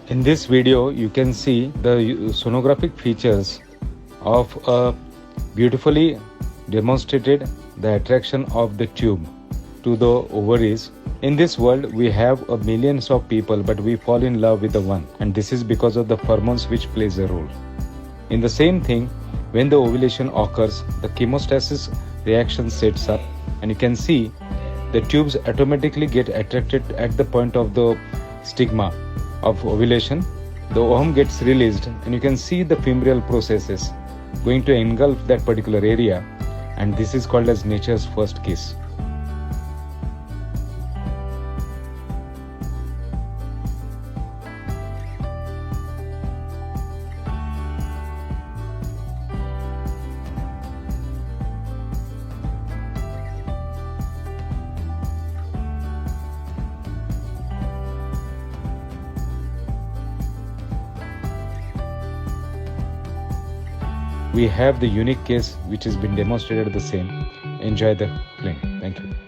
In this video, you can see the sonographic features of a beautifully demonstrated the attraction of the tube to the ovaries. In this world, we have millions of people, but we fall in love with the one, and this is because of the pheromones which plays a role. In the same thing, when the ovulation occurs, the chemostasis reaction sets up, and you can see the tubes automatically get attracted at the point of the stigma of ovulation. The ovum gets released, and you can see the femoral processes going to engulf that particular area, and this is called as nature's first kiss. We have the unique case which has been demonstrated the same. Enjoy the film. Thank you.